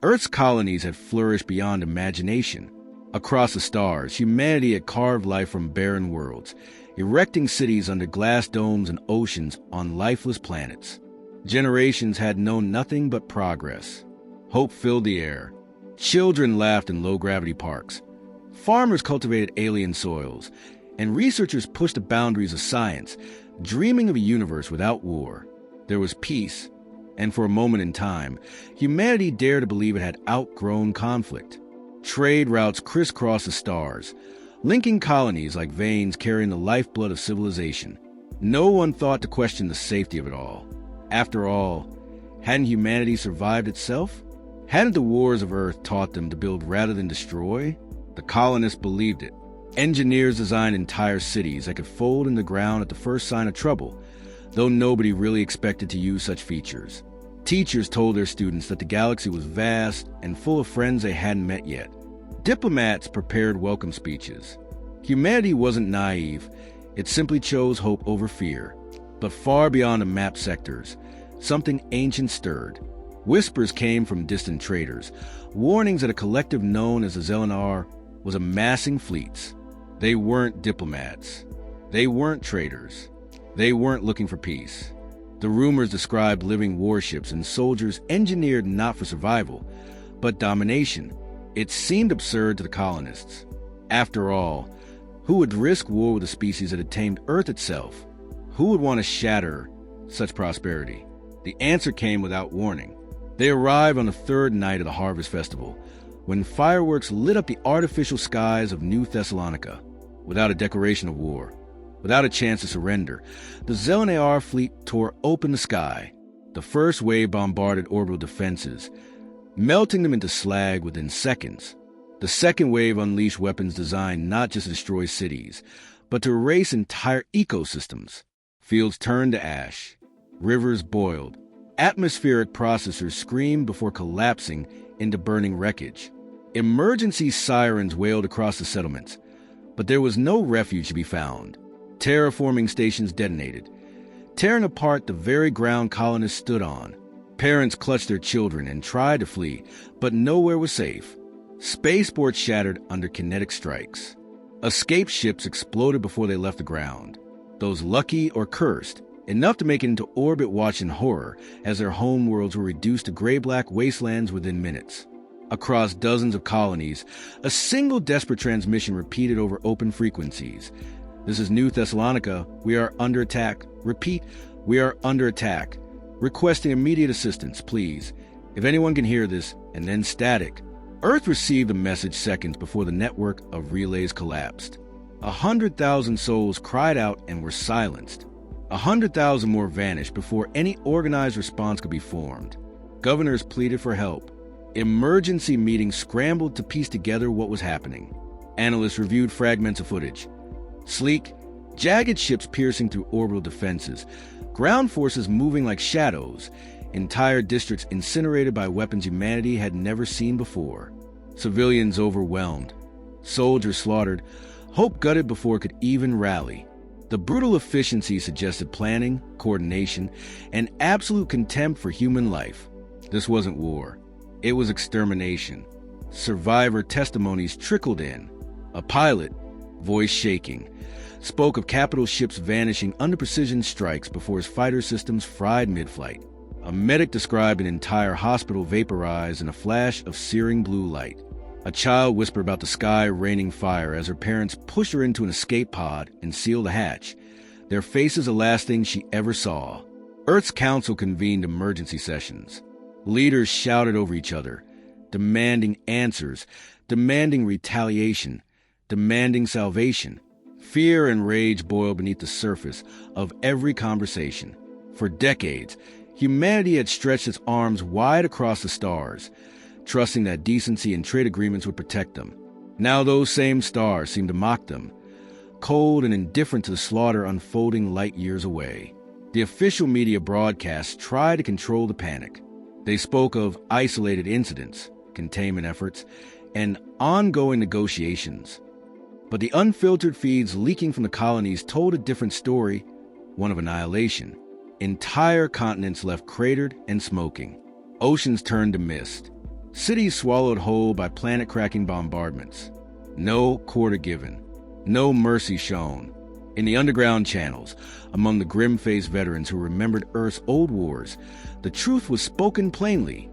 Earth's colonies had flourished beyond imagination. Across the stars, humanity had carved life from barren worlds, erecting cities under glass domes and oceans on lifeless planets. Generations had known nothing but progress. Hope filled the air. Children laughed in low-gravity parks. Farmers cultivated alien soils, and researchers pushed the boundaries of science, dreaming of a universe without war. There was peace, and for a moment in time, humanity dared to believe it had outgrown conflict. Trade routes crisscrossed the stars, linking colonies like veins carrying the lifeblood of civilization. No one thought to question the safety of it all. After all, hadn't humanity survived itself? Hadn't the wars of Earth taught them to build rather than destroy? The colonists believed it. Engineers designed entire cities that could fold in the ground at the first sign of trouble, though nobody really expected to use such features. Teachers told their students that the galaxy was vast and full of friends they hadn't met yet. Diplomats prepared welcome speeches. Humanity wasn't naive. It simply chose hope over fear. But far beyond the mapped sectors, something ancient stirred. Whispers came from distant traders, warnings that a collective known as the Zelenar was amassing fleets. They weren't diplomats. They weren't traders. They weren't looking for peace. The rumors described living warships and soldiers engineered not for survival, but domination. It seemed absurd to the colonists. After all, who would risk war with a species that had tamed Earth itself? Who would want to shatter such prosperity? The answer came without warning. They arrived on the third night of the Harvest Festival, when fireworks lit up the artificial skies of New Thessalonica. Without a declaration of war, without a chance to surrender, the Zelenar fleet tore open the sky. The first wave bombarded orbital defenses, melting them into slag within seconds. The second wave unleashed weapons designed not just to destroy cities, but to erase entire ecosystems. Fields turned to ash. Rivers boiled. Atmospheric processors screamed before collapsing into burning wreckage. Emergency sirens wailed across the settlements, but there was no refuge to be found. Terraforming stations detonated, tearing apart the very ground colonists stood on. Parents clutched their children and tried to flee, but nowhere was safe. Spaceports shattered under kinetic strikes. Escape ships exploded before they left the ground. Those lucky or cursed, enough to make it into orbit watched in horror as their homeworlds were reduced to gray-black wastelands within minutes. Across dozens of colonies, a single desperate transmission repeated over open frequencies. This is New Thessalonica. We are under attack. Repeat, we are under attack. Requesting immediate assistance, please. If anyone can hear this, and then static. Earth received the message seconds before the network of relays collapsed. 100,000 souls cried out and were silenced. 100,000 more vanished before any organized response could be formed. Governors pleaded for help. Emergency meetings scrambled to piece together what was happening. Analysts reviewed fragments of footage. Sleek, jagged ships piercing through orbital defenses, ground forces moving like shadows, entire districts incinerated by weapons humanity had never seen before. Civilians overwhelmed. Soldiers slaughtered. Hope gutted before it could even rally. The brutal efficiency suggested planning, coordination, and absolute contempt for human life. This wasn't war. It was extermination. Survivor testimonies trickled in. A pilot, voice shaking, spoke of capital ships vanishing under precision strikes before his fighter systems fried mid-flight. A medic described an entire hospital vaporized in a flash of searing blue light. A child whispered about the sky raining fire as her parents pushed her into an escape pod and sealed the hatch, their faces the last thing she ever saw. Earth's Council convened emergency sessions. Leaders shouted over each other, demanding answers, demanding retaliation, demanding salvation. Fear and rage boiled beneath the surface of every conversation. For decades, humanity had stretched its arms wide across the stars, trusting that decency and trade agreements would protect them. Now those same stars seemed to mock them, cold and indifferent to the slaughter unfolding light years away. The official media broadcasts tried to control the panic. They spoke of isolated incidents, containment efforts, and ongoing negotiations. But the unfiltered feeds leaking from the colonies told a different story, one of annihilation. Entire continents left cratered and smoking. Oceans turned to mist. Cities swallowed whole by planet-cracking bombardments. No quarter given. No mercy shown. In the underground channels, among the grim-faced veterans who remembered Earth's old wars, the truth was spoken plainly.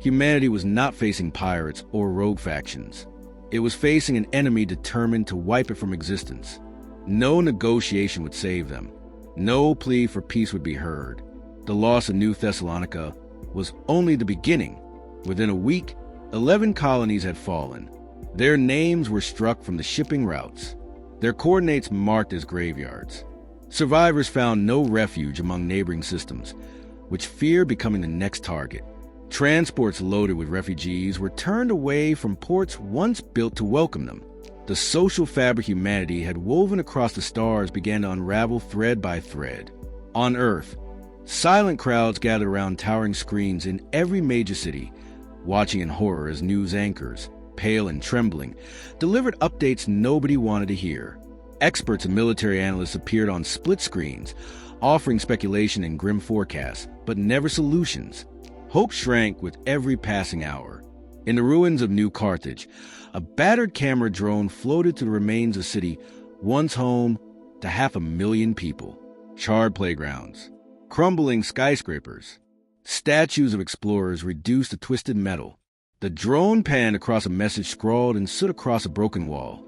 Humanity was not facing pirates or rogue factions. It was facing an enemy determined to wipe it from existence. No negotiation would save them. No plea for peace would be heard. The loss of New Thessalonica was only the beginning. Within a week, 11 colonies had fallen. Their names were struck from the shipping routes. Their coordinates marked as graveyards. Survivors found no refuge among neighboring systems, which feared becoming the next target. Transports loaded with refugees were turned away from ports once built to welcome them. The social fabric humanity had woven across the stars began to unravel thread by thread. On Earth, silent crowds gathered around towering screens in every major city, watching in horror as news anchors, pale and trembling, delivered updates nobody wanted to hear. Experts and military analysts appeared on split screens, offering speculation and grim forecasts, but never solutions. Hope shrank with every passing hour. In the ruins of New Carthage, a battered camera drone floated to the remains of a city once home to 500,000 people. Charred playgrounds, crumbling skyscrapers, statues of explorers reduced to twisted metal. The drone panned across a message scrawled and stood across a broken wall.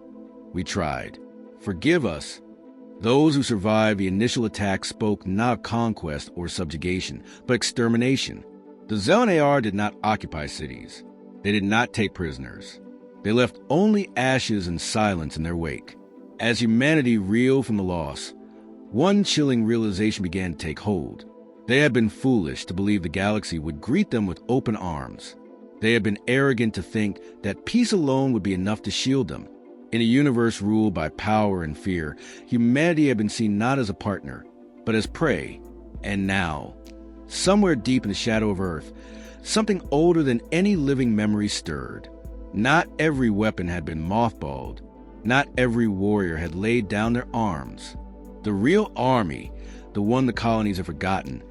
We tried. Forgive us. Those who survived the initial attack spoke not of conquest or subjugation, but extermination. The Zelnaar did not occupy cities. They did not take prisoners. They left only ashes and silence in their wake. As humanity reeled from the loss, one chilling realization began to take hold. They had been foolish to believe the galaxy would greet them with open arms. They had been arrogant to think that peace alone would be enough to shield them. In a universe ruled by power and fear, humanity had been seen not as a partner, but as prey. And now, somewhere deep in the shadow of Earth, something older than any living memory stirred. Not every weapon had been mothballed. Not every warrior had laid down their arms. The real army, the one the colonies had forgotten,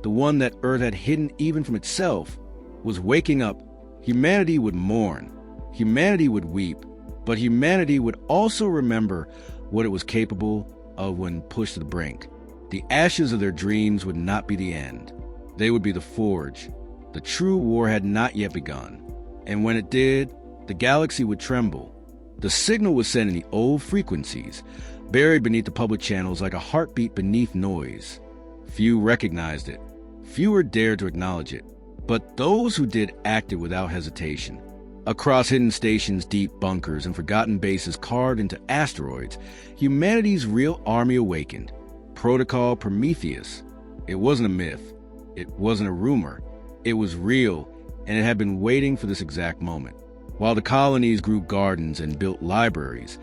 the one that Earth had hidden even from itself, was waking up. Humanity would mourn. Humanity would weep. But humanity would also remember what it was capable of when pushed to the brink. The ashes of their dreams would not be the end. They would be the forge. The true war had not yet begun. And when it did, the galaxy would tremble. The signal was sent in the old frequencies, buried beneath the public channels like a heartbeat beneath noise. Few recognized it. Fewer dared to acknowledge it. But those who did acted without hesitation. Across hidden stations, deep bunkers, and forgotten bases carved into asteroids, humanity's real army awakened. Protocol Prometheus. It wasn't a myth. It wasn't a rumor. It was real, and it had been waiting for this exact moment. While the colonies grew gardens and built libraries,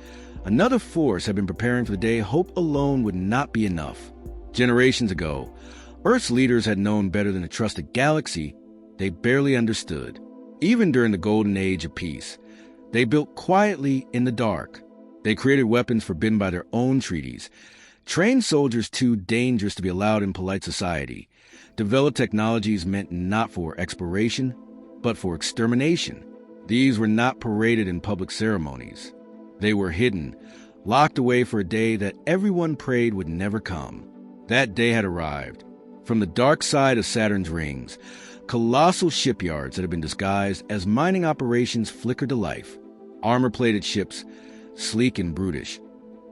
another force had been preparing for the day hope alone would not be enough. Generations ago, Earth's leaders had known better than to trust a galaxy they barely understood. Even during the golden age of peace, they built quietly in the dark. They created weapons forbidden by their own treaties, trained soldiers too dangerous to be allowed in polite society, developed technologies meant not for exploration, but for extermination. These were not paraded in public ceremonies. They were hidden, locked away for a day that everyone prayed would never come. That day had arrived. From the dark side of Saturn's rings, colossal shipyards that had been disguised as mining operations flickered to life. Armor-plated ships, sleek and brutish,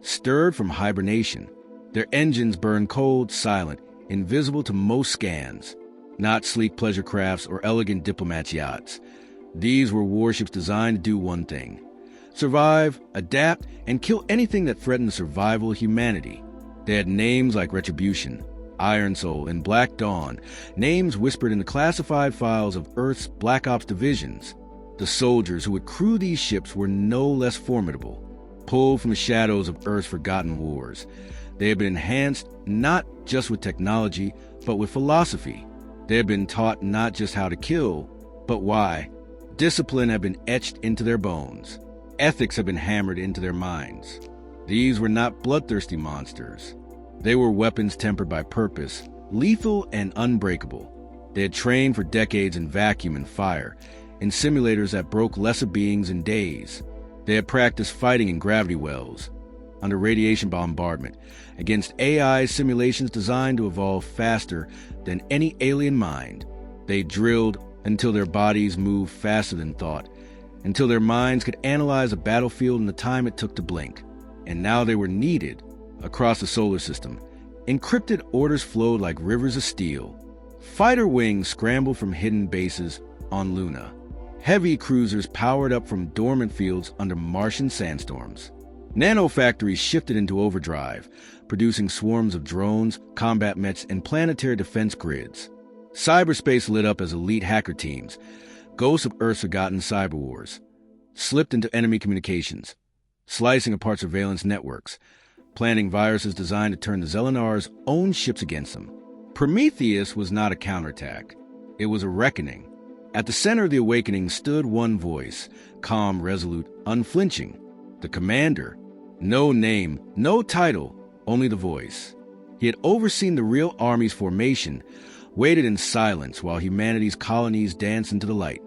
stirred from hibernation. Their engines burned cold, silent, invisible to most scans. Not sleek pleasure crafts or elegant diplomats' yachts. These were warships designed to do one thing: survive, adapt, and kill anything that threatened the survival of humanity. They had names like Retribution, Iron Soul, and Black Dawn, names whispered in the classified files of Earth's Black Ops divisions. The soldiers who would crew these ships were no less formidable. Pulled from the shadows of Earth's forgotten wars, they had been enhanced not just with technology, but with philosophy. They had been taught not just how to kill, but why. Discipline had been etched into their bones. Ethics had been hammered into their minds. These were not bloodthirsty monsters. They were weapons tempered by purpose, lethal and unbreakable. They had trained for decades in vacuum and fire, in simulators that broke lesser beings in days. They had practiced fighting in gravity wells, under radiation bombardment, against AI simulations designed to evolve faster than any alien mind. They drilled until their bodies moved faster than thought, until their minds could analyze a battlefield in the time it took to blink. And now they were needed across the solar system. Encrypted orders flowed like rivers of steel. Fighter wings scrambled from hidden bases on Luna. Heavy cruisers powered up from dormant fields under Martian sandstorms. Nanofactories shifted into overdrive, producing swarms of drones, combat mechs, and planetary defense grids. Cyberspace lit up as elite hacker teams, ghosts of Earth's forgotten cyber wars, slipped into enemy communications, slicing apart surveillance networks, planting viruses designed to turn the Zelenar's own ships against them. Prometheus was not a counterattack. It was a reckoning. At the center of the awakening stood one voice, calm, resolute, unflinching. The commander. No name, no title, only the voice. He had overseen the real army's formation, waited in silence while humanity's colonies danced into the light,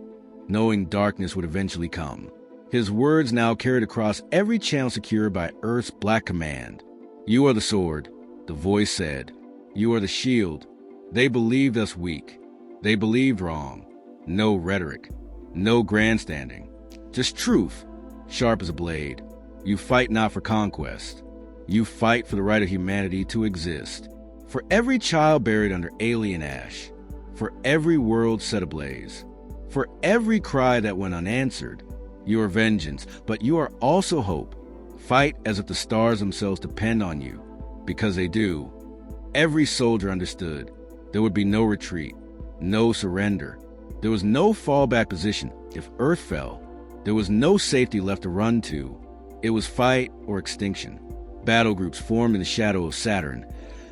knowing darkness would eventually come. His words now carried across every channel secured by Earth's Black Command. "You are the sword," the voice said. "You are the shield." They believed us weak. They believed wrong. No rhetoric. No grandstanding. Just truth, sharp as a blade. You fight not for conquest. You fight for the right of humanity to exist. For every child buried under alien ash. For every world set ablaze. For every cry that went unanswered. You are vengeance, but you are also hope. Fight as if the stars themselves depend on you, because they do. Every soldier understood. There would be no retreat, no surrender. There was no fallback position if Earth fell. There was no safety left to run to. It was fight or extinction. Battle groups formed in the shadow of Saturn,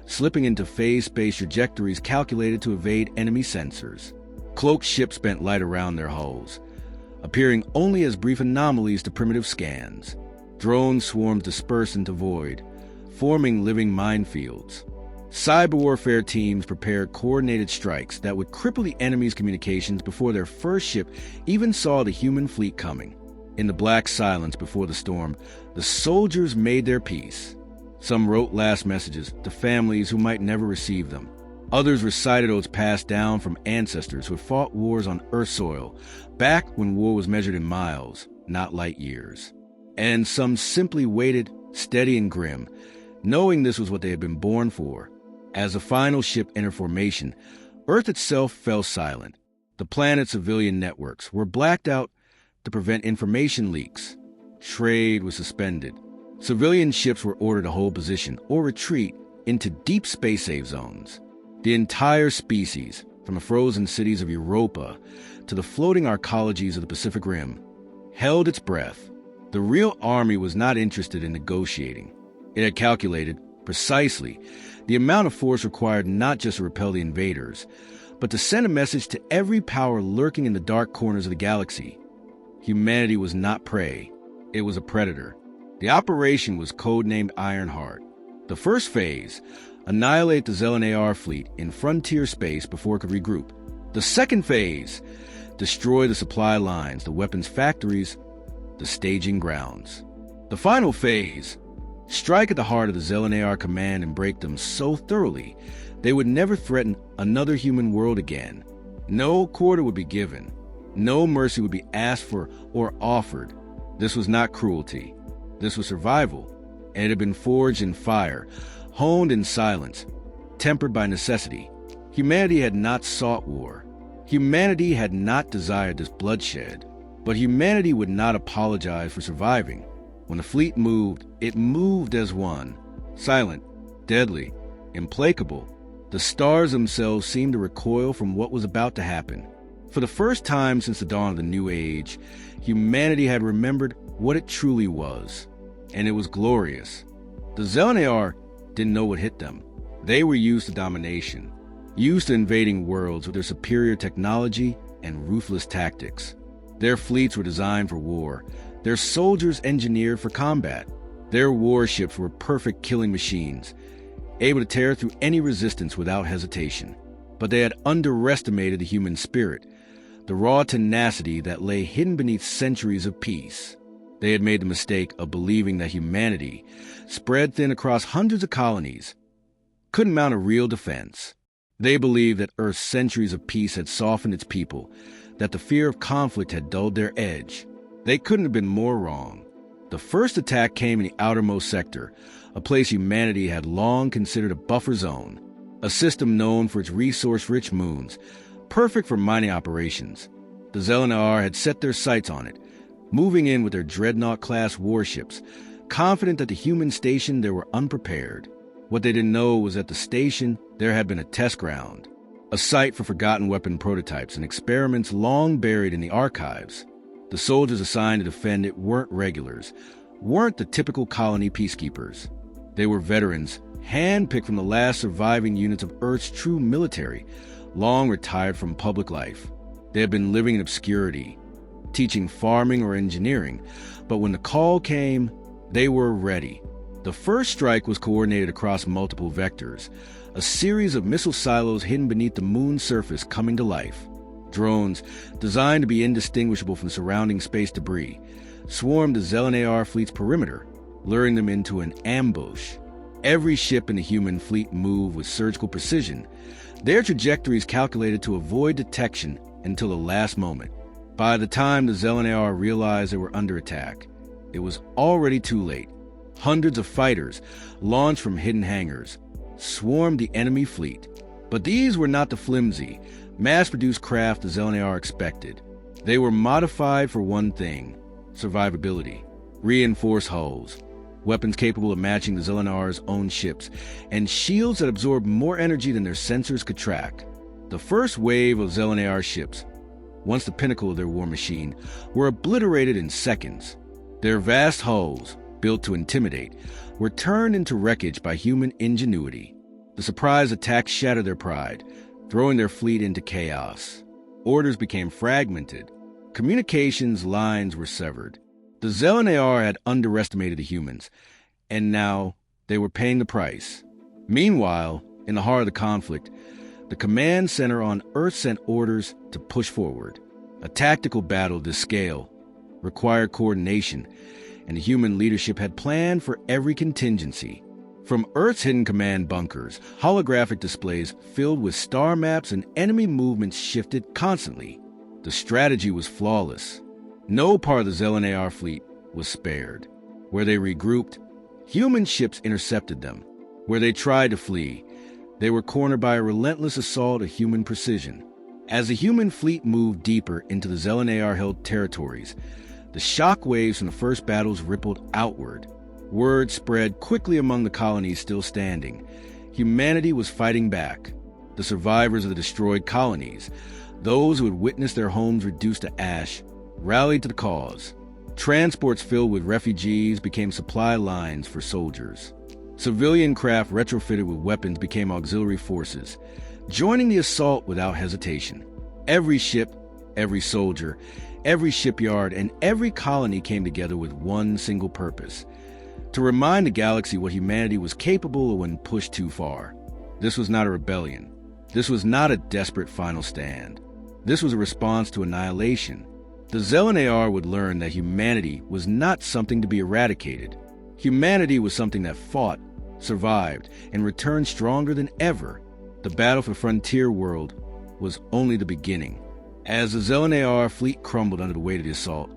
slipping into phase-space trajectories calculated to evade enemy sensors. Cloaked ships bent light around their hulls, appearing only as brief anomalies to primitive scans. Drone swarms dispersed into void, forming living minefields. Cyber warfare teams prepared coordinated strikes that would cripple the enemy's communications before their first ship even saw the human fleet coming. In the black silence before the storm, the soldiers made their peace. Some wrote last messages to families who might never receive them. Others recited oaths passed down from ancestors who had fought wars on Earth soil, back when war was measured in miles, not light years. And some simply waited, steady and grim, knowing this was what they had been born for. As the final ship entered formation, Earth itself fell silent. The planet's civilian networks were blacked out to prevent information leaks. Trade was suspended. Civilian ships were ordered to hold position or retreat into deep space safe zones. The entire species, from the frozen cities of Europa to the floating arcologies of the Pacific Rim, held its breath. The real army was not interested in negotiating. It had calculated, precisely, the amount of force required not just to repel the invaders, but to send a message to every power lurking in the dark corners of the galaxy. Humanity was not prey. It was a predator. The operation was codenamed Ironheart. The first phase, annihilate the Zelenar fleet in frontier space before it could regroup. The second phase, destroy the supply lines, the weapons factories, the staging grounds. The final phase, strike at the heart of the Zelenar command and break them so thoroughly they would never threaten another human world again. No quarter would be given. No mercy would be asked for or offered. This was not cruelty. This was survival, and it had been forged in fire, honed in silence, tempered by necessity. Humanity had not sought war. Humanity had not desired this bloodshed. But humanity would not apologize for surviving. When the fleet moved, it moved as one. Silent, deadly, implacable. The stars themselves seemed to recoil from what was about to happen. For the first time since the dawn of the New Age, humanity had remembered what it truly was. And it was glorious. The Zelenar didn't know what hit them. They were used to domination, used to invading worlds with their superior technology and ruthless tactics. Their fleets were designed for war, their soldiers engineered for combat. Their warships were perfect killing machines, able to tear through any resistance without hesitation. But they had underestimated the human spirit. the raw tenacity that lay hidden beneath centuries of peace. They had made the mistake of believing that humanity, spread thin across hundreds of colonies, couldn't mount a real defense. They believed that Earth's centuries of peace had softened its people, that the fear of conflict had dulled their edge. They couldn't have been more wrong. The first attack came in the outermost sector, a place humanity had long considered a buffer zone, a system known for its resource-rich moons, perfect for mining operations. The Zelenar had set their sights on it, moving in with their dreadnought-class warships, confident that the human station there were unprepared. What they didn't know was at the station there had been a test ground, a site for forgotten weapon prototypes and experiments long buried in the archives. The soldiers assigned to defend it weren't regulars, weren't the typical colony peacekeepers. They were veterans, hand-picked from the last surviving units of Earth's true military, long retired from public life. They had been living in obscurity, teaching farming or engineering, but when the call came, they were ready. The first strike was coordinated across multiple vectors, a series of missile silos hidden beneath the moon's surface coming to life. Drones, designed to be indistinguishable from surrounding space debris, swarmed the Zelenar fleet's perimeter, luring them into an ambush. Every ship in the human fleet moved with surgical precision, their trajectories calculated to avoid detection until the last moment. By the time the Zelenar realized they were under attack, it was already too late. Hundreds of fighters, launched from hidden hangars, swarmed the enemy fleet. But these were not the flimsy, mass-produced craft the Zelenar expected. They were modified for one thing: survivability. Reinforced hulls, weapons capable of matching the Zelenar's own ships, and shields that absorbed more energy than their sensors could track. The first wave of Zelenar ships, once the pinnacle of their war machine, were obliterated in seconds. Their vast hulls, built to intimidate, were turned into wreckage by human ingenuity. The surprise attack shattered their pride, throwing their fleet into chaos. Orders became fragmented. Communications lines were severed. The Zelenar had underestimated the humans, and now they were paying the price. Meanwhile, in the heart of the conflict, the command center on Earth sent orders to push forward. A tactical battle of this scale required coordination, and the human leadership had planned for every contingency. From Earth's hidden command bunkers, holographic displays filled with star maps and enemy movements shifted constantly. The strategy was flawless. No part of the Zelenar fleet was spared. Where they regrouped, human ships intercepted them. Where they tried to flee, they were cornered by a relentless assault of human precision. As the human fleet moved deeper into the Zelenar-held territories, the shock waves from the first battles rippled outward. Word spread quickly among the colonies still standing. Humanity was fighting back. The survivors of the destroyed colonies, those who had witnessed their homes reduced to ash, rallied to the cause. Transports filled with refugees became supply lines for soldiers. Civilian craft retrofitted with weapons became auxiliary forces, joining the assault without hesitation. Every ship, every soldier, every shipyard, and every colony came together with one single purpose: to remind the galaxy what humanity was capable of when pushed too far. This was not a rebellion. This was not a desperate final stand. This was a response to annihilation. The Zelenar would learn that humanity was not something to be eradicated. Humanity was something that fought, survived, and returned stronger than ever. The battle for the frontier world was only the beginning. As the Zelenar fleet crumbled under the weight of the assault,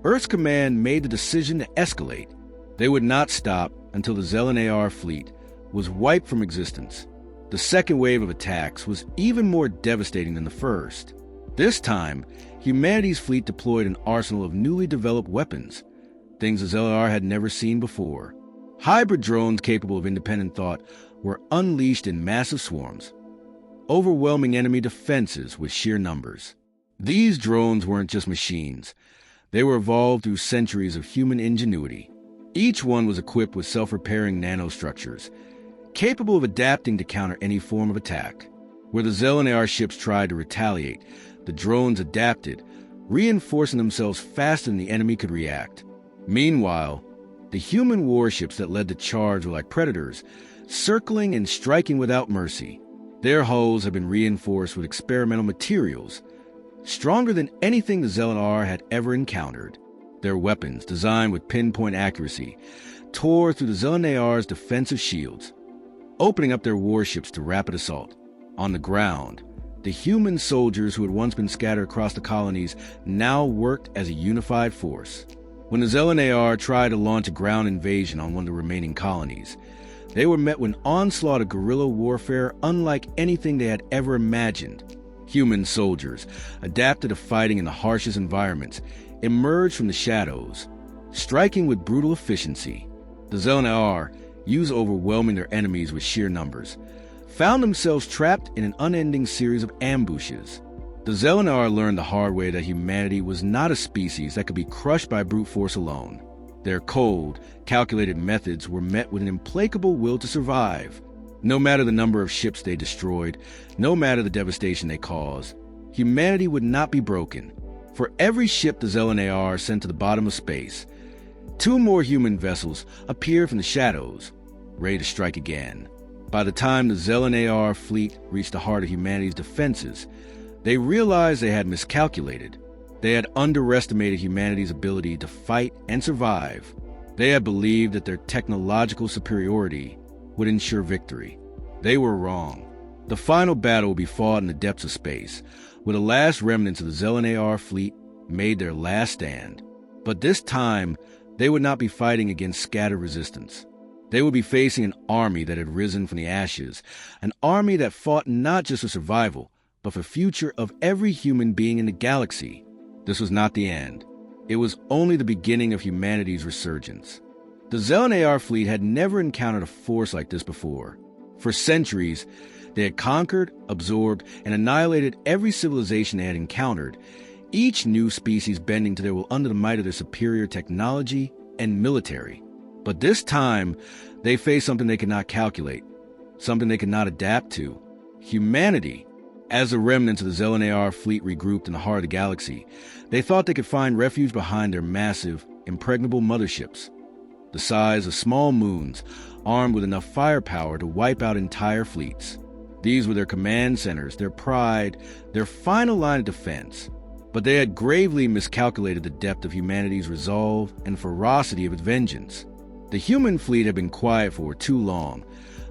Earth's command made the decision to escalate. They would not stop until the Zelenar fleet was wiped from existence. The second wave of attacks was even more devastating than the first. This time, humanity's fleet deployed an arsenal of newly developed weapons, things the Zelenar had never seen before. Hybrid drones capable of independent thought were unleashed in massive swarms, overwhelming enemy defenses with sheer numbers. These drones weren't just machines. They were evolved through centuries of human ingenuity. Each one was equipped with self-repairing nanostructures, capable of adapting to counter any form of attack. Where the Zelenar ships tried to retaliate, the drones adapted, reinforcing themselves faster than the enemy could react. Meanwhile, the human warships that led the charge were like predators, circling and striking without mercy. Their hulls had been reinforced with experimental materials, stronger than anything the Zelenar had ever encountered. Their weapons, designed with pinpoint accuracy, tore through the Zelenar's defensive shields, opening up their warships to rapid assault. On the ground, the human soldiers who had once been scattered across the colonies now worked as a unified force. When the Zelenar tried to launch a ground invasion on one of the remaining colonies, they were met with an onslaught of guerrilla warfare unlike anything they had ever imagined. Human soldiers, adapted to fighting in the harshest environments, emerged from the shadows, striking with brutal efficiency. The Zelenar, used to overwhelming their enemies with sheer numbers, found themselves trapped in an unending series of ambushes. The Zelenar learned the hard way that humanity was not a species that could be crushed by brute force alone. Their cold, calculated methods were met with an implacable will to survive. No matter the number of ships they destroyed, no matter the devastation they caused, humanity would not be broken. For every ship the Zelenar sent to the bottom of space, 2 more human vessels appeared from the shadows, ready to strike again. By the time the Zelenar fleet reached the heart of humanity's defenses, they realized they had miscalculated. They had underestimated humanity's ability to fight and survive. They had believed that their technological superiority would ensure victory. They were wrong. The final battle would be fought in the depths of space, where the last remnants of the Zelenar fleet made their last stand. But this time, they would not be fighting against scattered resistance. They would be facing an army that had risen from the ashes, an army that fought not just for survival, but for the future of every human being in the galaxy. This was not the end. It was only the beginning of humanity's resurgence. The Zelenar fleet had never encountered a force like this before. For centuries, they had conquered, absorbed, and annihilated every civilization they had encountered, each new species bending to their will under the might of their superior technology and military. But this time, they faced something they could not calculate, something they could not adapt to. Humanity. As the remnants of the Zelenar fleet regrouped in the heart of the galaxy, they thought they could find refuge behind their massive, impregnable motherships, the size of small moons, armed with enough firepower to wipe out entire fleets. These were their command centers, their pride, their final line of defense. But they had gravely miscalculated the depth of humanity's resolve and ferocity of its vengeance. The human fleet had been quiet for too long,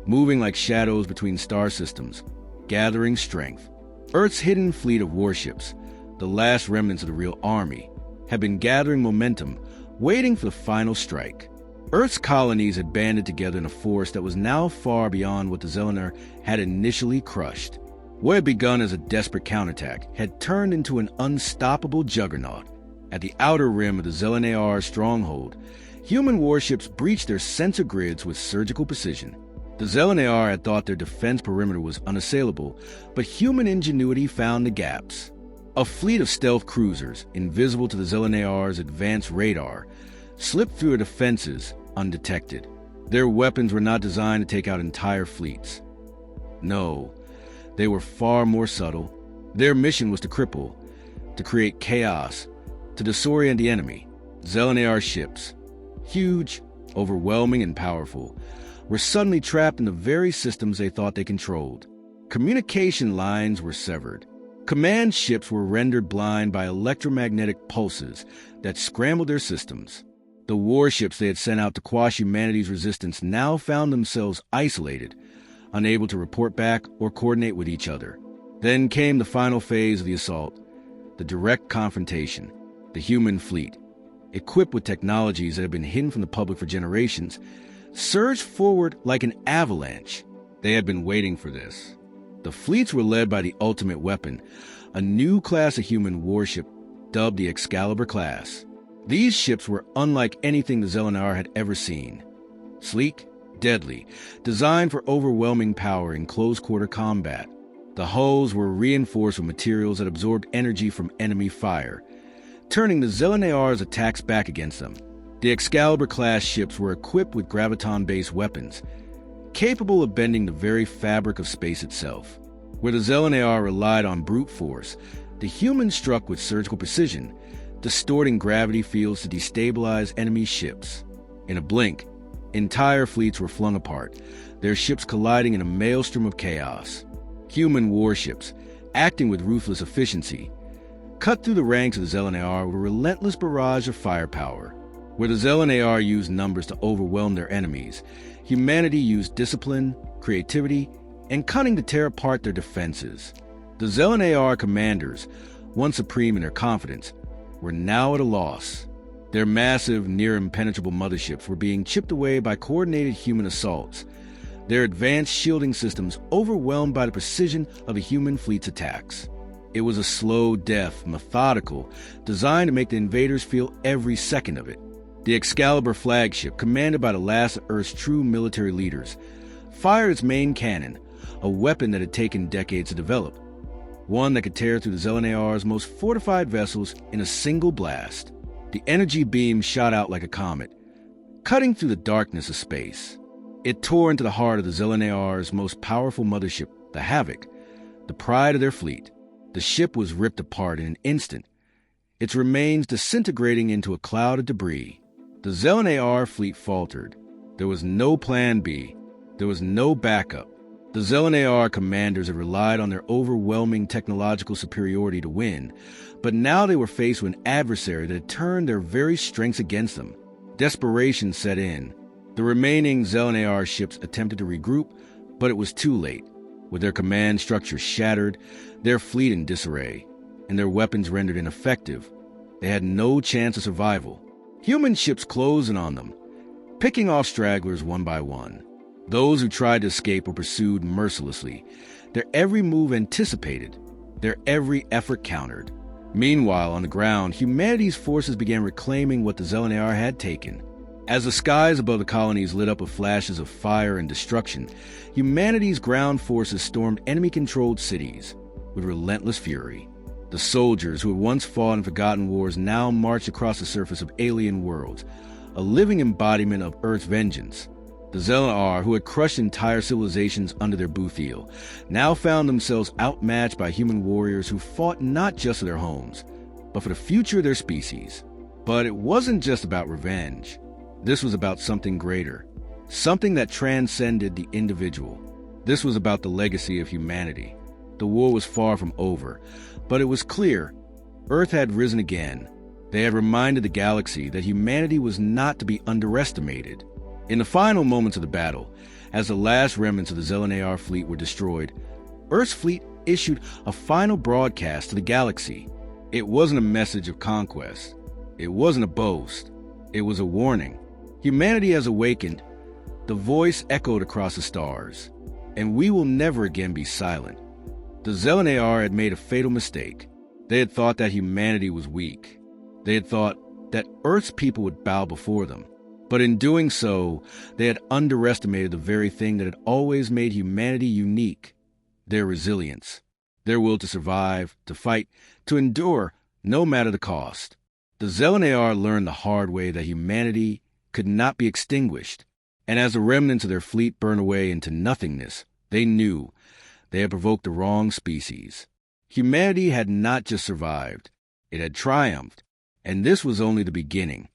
moving like shadows between star systems, gathering strength. Earth's hidden fleet of warships, the last remnants of the real army, had been gathering momentum, waiting for the final strike. Earth's colonies had banded together in a force that was now far beyond what the Zelenar had initially crushed. What had begun as a desperate counterattack had turned into an unstoppable juggernaut. At the outer rim of the Zelenar stronghold, human warships breached their sensor grids with surgical precision. The Zelenar had thought their defense perimeter was unassailable, but human ingenuity found the gaps. A fleet of stealth cruisers, invisible to the Zelenar's advanced radar, slipped through their defenses undetected. Their weapons were not designed to take out entire fleets. No, they were far more subtle. Their mission was to cripple, to create chaos, to disorient the enemy. Zelenar ships, huge, overwhelming, and powerful, were suddenly trapped in the very systems they thought they controlled. Communication lines were severed. Command ships were rendered blind by electromagnetic pulses that scrambled their systems. The warships they had sent out to quash humanity's resistance now found themselves isolated, unable to report back or coordinate with each other. Then came the final phase of the assault, the direct confrontation. The human fleet, equipped with technologies that had been hidden from the public for generations, surged forward like an avalanche. They had been waiting for this. The fleets were led by the ultimate weapon, a new class of human warship dubbed the Excalibur class. These ships were unlike anything the Zelenar had ever seen. Sleek, deadly, designed for overwhelming power in close-quarter combat. The hulls were reinforced with materials that absorbed energy from enemy fire, turning the Zelenar's attacks back against them. The Excalibur-class ships were equipped with graviton-based weapons, capable of bending the very fabric of space itself. Where the Zelenar relied on brute force, the humans struck with surgical precision, distorting gravity fields to destabilize enemy ships. In a blink, entire fleets were flung apart, their ships colliding in a maelstrom of chaos. Human warships, acting with ruthless efficiency, cut through the ranks of the Zelenar with a relentless barrage of firepower. Where the Zelenar used numbers to overwhelm their enemies, humanity used discipline, creativity, and cunning to tear apart their defenses. The Zelenar commanders, once supreme in their confidence, were now at a loss. Their massive, near-impenetrable motherships were being chipped away by coordinated human assaults, their advanced shielding systems overwhelmed by the precision of the human fleet's attacks. It was a slow death, methodical, designed to make the invaders feel every second of it. The Excalibur flagship, commanded by the last of Earth's true military leaders, fired its main cannon, a weapon that had taken decades to develop, one that could tear through the Zelenar's most fortified vessels in a single blast. The energy beam shot out like a comet, cutting through the darkness of space. It tore into the heart of the Zelenar's most powerful mothership, the Havoc, the pride of their fleet. The ship was ripped apart in an instant, its remains disintegrating into a cloud of debris. The Zelenar fleet faltered. There was no plan B. There was no backup. The Zelenar commanders had relied on their overwhelming technological superiority to win, but now they were faced with an adversary that had turned their very strengths against them. Desperation set in. The remaining Zelenar ships attempted to regroup, but it was too late. With their command structure shattered, their fleet in disarray, and their weapons rendered ineffective, they had no chance of survival. Human ships closed in on them, picking off stragglers one by one. Those who tried to escape were pursued mercilessly, their every move anticipated, their every effort countered. Meanwhile, on the ground, humanity's forces began reclaiming what the Zelenar had taken. As the skies above the colonies lit up with flashes of fire and destruction, humanity's ground forces stormed enemy-controlled cities with relentless fury. The soldiers who had once fought in forgotten wars now marched across the surface of alien worlds, a living embodiment of Earth's vengeance. The Zelenar, who had crushed entire civilizations under their boot heel, now found themselves outmatched by human warriors who fought not just for their homes, but for the future of their species. But it wasn't just about revenge. This was about something greater, something that transcended the individual. This was about the legacy of humanity. The war was far from over, but it was clear Earth had risen again. They had reminded the galaxy that humanity was not to be underestimated. In the final moments of the battle, as the last remnants of the Zelenar fleet were destroyed, Earth's fleet issued a final broadcast to the galaxy. It wasn't a message of conquest. It wasn't a boast. It was a warning. Humanity has awakened. The voice echoed across the stars, and we will never again be silent. The Zelenar had made a fatal mistake. They had thought that humanity was weak. They had thought that Earth's people would bow before them. But in doing so, they had underestimated the very thing that had always made humanity unique: their resilience, their will to survive, to fight, to endure, no matter the cost. The Zelenar learned the hard way that humanity could not be extinguished, and as the remnants of their fleet burned away into nothingness, they knew they had provoked the wrong species. Humanity had not just survived, it had triumphed, and this was only the beginning.